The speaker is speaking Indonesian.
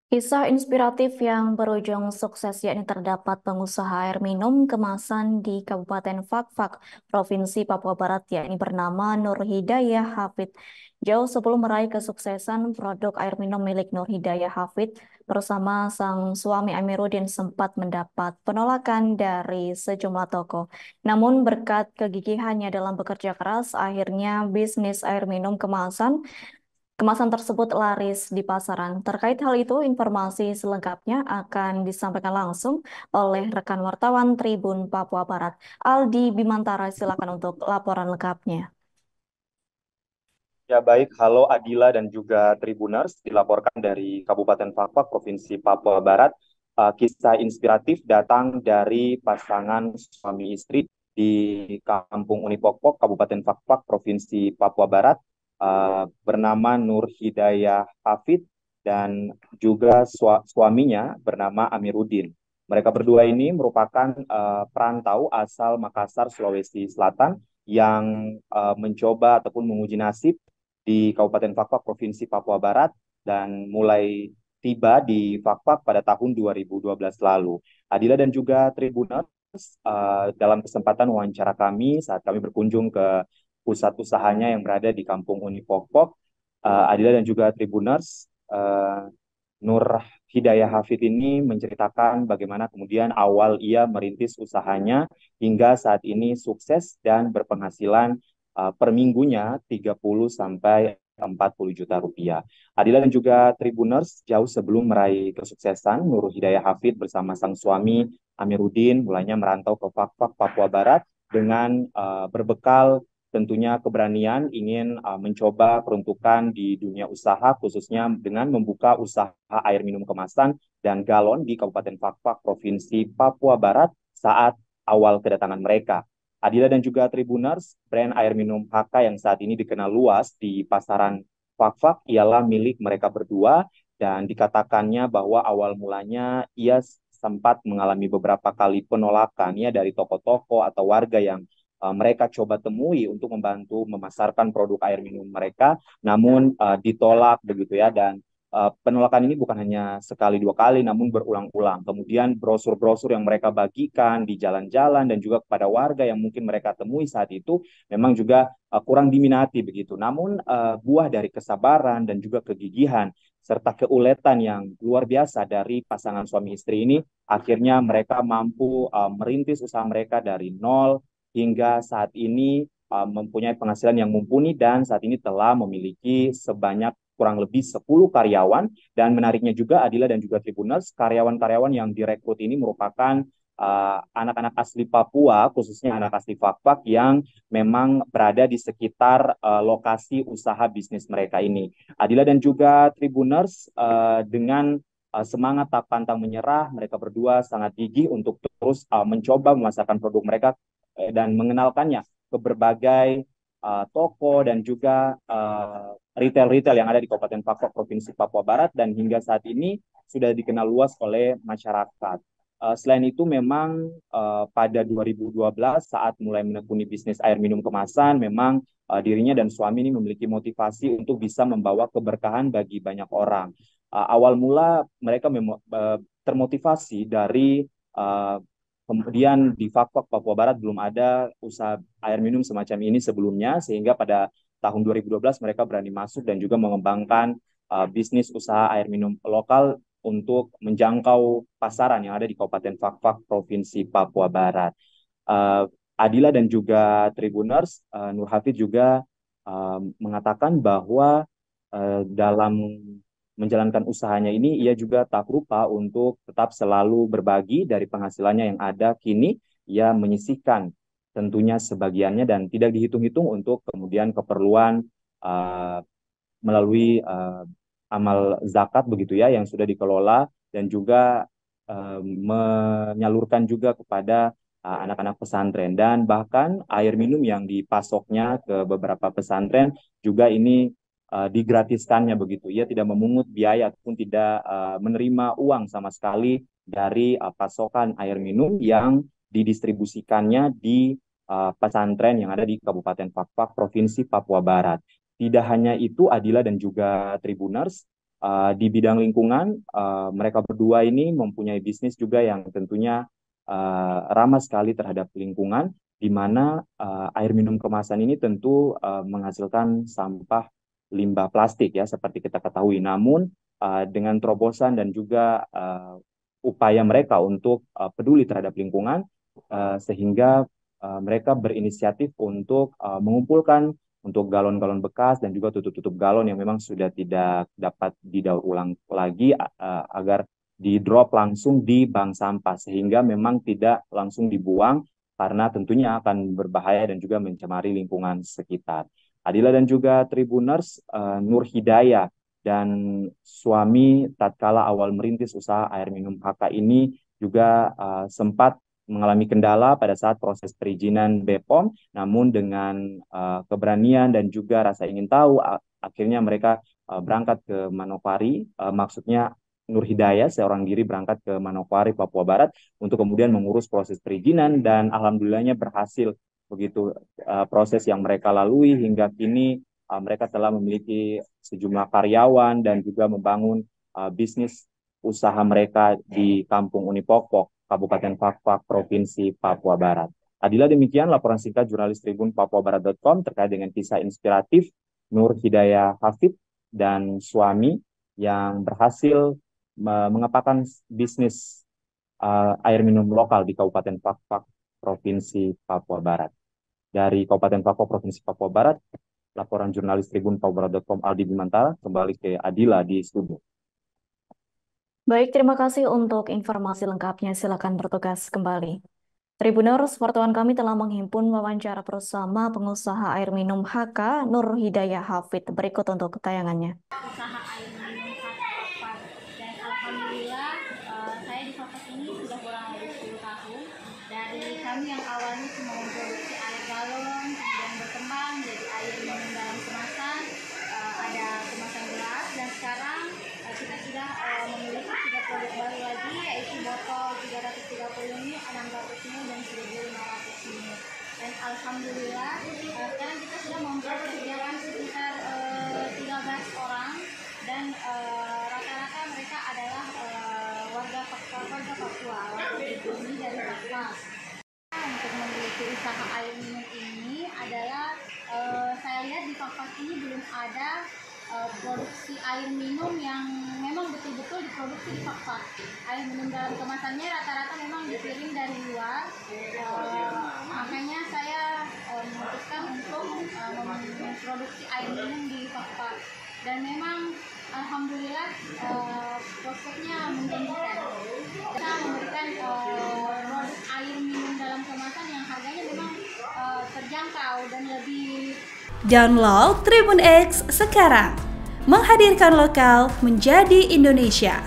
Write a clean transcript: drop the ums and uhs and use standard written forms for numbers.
Kisah inspiratif yang berujung sukses yakni terdapat pengusaha air minum kemasan di Kabupaten Fakfak, Provinsi Papua Barat yakni bernama Nur Hidayah Hafid. Jauh sebelum meraih kesuksesan, produk air minum milik Nur Hidayah Hafid bersama sang suami Amiruddin sempat mendapat penolakan dari sejumlah toko. Namun berkat kegigihannya dalam bekerja keras, akhirnya bisnis air minum Kemasan tersebut laris di pasaran. Terkait hal itu, informasi selengkapnya akan disampaikan langsung oleh rekan wartawan Tribun Papua Barat, Aldi Bimantara. Silakan untuk laporan lengkapnya. Ya baik, halo Adila dan juga Tribuners, dilaporkan dari Kabupaten Fakfak, Provinsi Papua Barat. Kisah inspiratif datang dari pasangan suami istri di Kampung Unipokpok, Kabupaten Fakfak, Provinsi Papua Barat, bernama Nur Hidayah Hafid dan juga suaminya bernama Amiruddin. Mereka berdua ini merupakan perantau asal Makassar, Sulawesi Selatan yang mencoba ataupun menguji nasib di Kabupaten Fakfak, Provinsi Papua Barat, dan mulai tiba di Fakfak pada tahun 2012 lalu. Adila dan juga Tribuners, dalam kesempatan wawancara kami saat kami berkunjung ke pusat usahanya yang berada di Kampung Uni Pokpok, Adila dan juga Tribuners, Nur Hidayah Hafid ini menceritakan bagaimana kemudian awal ia merintis usahanya hingga saat ini sukses dan berpenghasilan per minggunya 30 sampai 40 juta rupiah. Adila dan juga Tribuners, jauh sebelum meraih kesuksesan, Nur Hidayah Hafid bersama sang suami Amiruddin mulanya merantau ke Fakfak, Papua Barat dengan berbekal tentunya keberanian ingin mencoba peruntukan di dunia usaha, khususnya dengan membuka usaha air minum kemasan dan galon di Kabupaten Fakfak, Provinsi Papua Barat saat awal kedatangan mereka. Adila dan juga Tribuners, brand air minum HK yang saat ini dikenal luas di pasaran Fakfak ialah milik mereka berdua, dan dikatakannya bahwa awal mulanya ia sempat mengalami beberapa kali penolakan ya dari toko-toko atau warga yang mereka coba temui untuk membantu memasarkan produk air minum mereka, namun ditolak begitu ya. Dan penolakan ini bukan hanya sekali dua kali, namun berulang-ulang. Kemudian brosur-brosur yang mereka bagikan di jalan-jalan dan juga kepada warga yang mungkin mereka temui saat itu memang juga kurang diminati begitu. Namun buah dari kesabaran dan juga kegigihan serta keuletan yang luar biasa dari pasangan suami istri ini, akhirnya mereka mampu merintis usaha mereka dari nol hingga saat ini mempunyai penghasilan yang mumpuni dan saat ini telah memiliki sebanyak kurang lebih 10 karyawan. Dan menariknya juga Adila dan juga Tribuners, karyawan-karyawan yang direkrut ini merupakan anak-anak asli Papua, khususnya anak asli Fakfak yang memang berada di sekitar lokasi usaha bisnis mereka ini. Adila dan juga Tribuners, dengan semangat tak pantang menyerah, mereka berdua sangat gigih untuk terus mencoba memasarkan produk mereka dan mengenalkannya ke berbagai toko dan juga retail-retail yang ada di Kabupaten Fakfak, Provinsi Papua Barat, dan hingga saat ini sudah dikenal luas oleh masyarakat. Selain itu memang pada 2012 saat mulai menekuni bisnis air minum kemasan, memang dirinya dan suami ini memiliki motivasi untuk bisa membawa keberkahan bagi banyak orang. Awal mula mereka termotivasi dari uh, kemudian di Fakfak Papua Barat belum ada usaha air minum semacam ini sebelumnya, sehingga pada tahun 2012 mereka berani masuk dan juga mengembangkan bisnis usaha air minum lokal untuk menjangkau pasaran yang ada di Kabupaten Fakfak, Provinsi Papua Barat. Adila dan juga Tribuners, Nur Hafid juga mengatakan bahwa dalam menjalankan usahanya ini, ia juga tak lupa untuk tetap selalu berbagi dari penghasilannya yang ada. Kini ia menyisihkan tentunya sebagiannya dan tidak dihitung-hitung untuk kemudian keperluan uh, melalui amal zakat begitu ya yang sudah dikelola, dan juga menyalurkan juga kepada anak-anak pesantren, dan bahkan air minum yang dipasoknya ke beberapa pesantren juga ini digratiskannya begitu. Ia tidak memungut biaya ataupun tidak menerima uang sama sekali dari pasokan air minum yang didistribusikannya di pesantren yang ada di Kabupaten Fakfak, Provinsi Papua Barat. Tidak hanya itu, Adila dan juga Tribuners, Di bidang lingkungan, mereka berdua ini mempunyai bisnis juga yang tentunya ramah sekali terhadap lingkungan, di mana air minum kemasan ini tentu menghasilkan sampah limbah plastik ya, seperti kita ketahui. Namun dengan terobosan dan juga upaya mereka untuk peduli terhadap lingkungan, sehingga mereka berinisiatif untuk mengumpulkan untuk galon-galon bekas dan juga tutup-tutup galon yang memang sudah tidak dapat didaur ulang lagi, agar di drop langsung di bank sampah, sehingga memang tidak langsung dibuang karena tentunya akan berbahaya dan juga mencemari lingkungan sekitar. Adila dan juga Tribuners, Nur Hidayah dan suami tatkala awal merintis usaha air minum HK ini juga sempat mengalami kendala pada saat proses perizinan BPOM, namun dengan keberanian dan juga rasa ingin tahu, akhirnya mereka berangkat ke Manokwari, maksudnya Nur Hidayah seorang diri berangkat ke Manokwari, Papua Barat, untuk kemudian mengurus proses perizinan, dan alhamdulillahnya berhasil. Begitu proses yang mereka lalui hingga kini, mereka telah memiliki sejumlah karyawan dan juga membangun bisnis usaha mereka di Kampung Unipokpok, Kabupaten Fakfak, Provinsi Papua Barat. Adila, demikian laporan singkat jurnalis Tribun Papuabarat.com terkait dengan kisah inspiratif Nur Hidayah Hafid dan suami yang berhasil mengepakkan bisnis air minum lokal di Kabupaten Fakfak, Provinsi Papua Barat. Dari Kabupaten Fakfak, Provinsi Papua Barat, laporan jurnalis Tribun Papuabarat.com Aldi Bimantara, kembali ke Adila di studio. Baik, terima kasih untuk informasi lengkapnya. Silakan bertugas kembali. Tribuners, wartawan kami telah menghimpun wawancara bersama pengusaha air minum HK Nur Hidayah Hafid. Berikut untuk tayangannya. Usaha air minum Fakfak, dan alhamdulillah saya di Fakfak ini sudah kurang lebih 10 tahun. Dari kami yang awalnya cuma memproduksi air galon, kemudian berkembang jadi air minum dalam kemasan, ada kemasan gelas, dan sekarang kita sudah memiliki 3 produk baru lagi, yaitu botol 330 ml, 600 ml, dan 1500 ml. Dan alhamdulillah sekarang kita sudah mempekerjakan sekitar 13 orang, dan rata-rata mereka adalah warga Papua, warga pribumi dari Papua. Untuk memiliki usaha air minum ini adalah saya lihat di Papua ini belum ada produksi air minum yang memang betul-betul diproduksi di Fakfak. Air minum dalam kemasannya rata-rata memang dikirim dari luar, makanya saya memutuskan untuk memproduksi air minum di Fakfak, dan memang alhamdulillah prospeknya menjanjikan. Kita memberikan produk air minum dalam kemasan yang harganya memang terjangkau dan lebih. Download Tribun X sekarang, menghadirkan lokal menjadi Indonesia.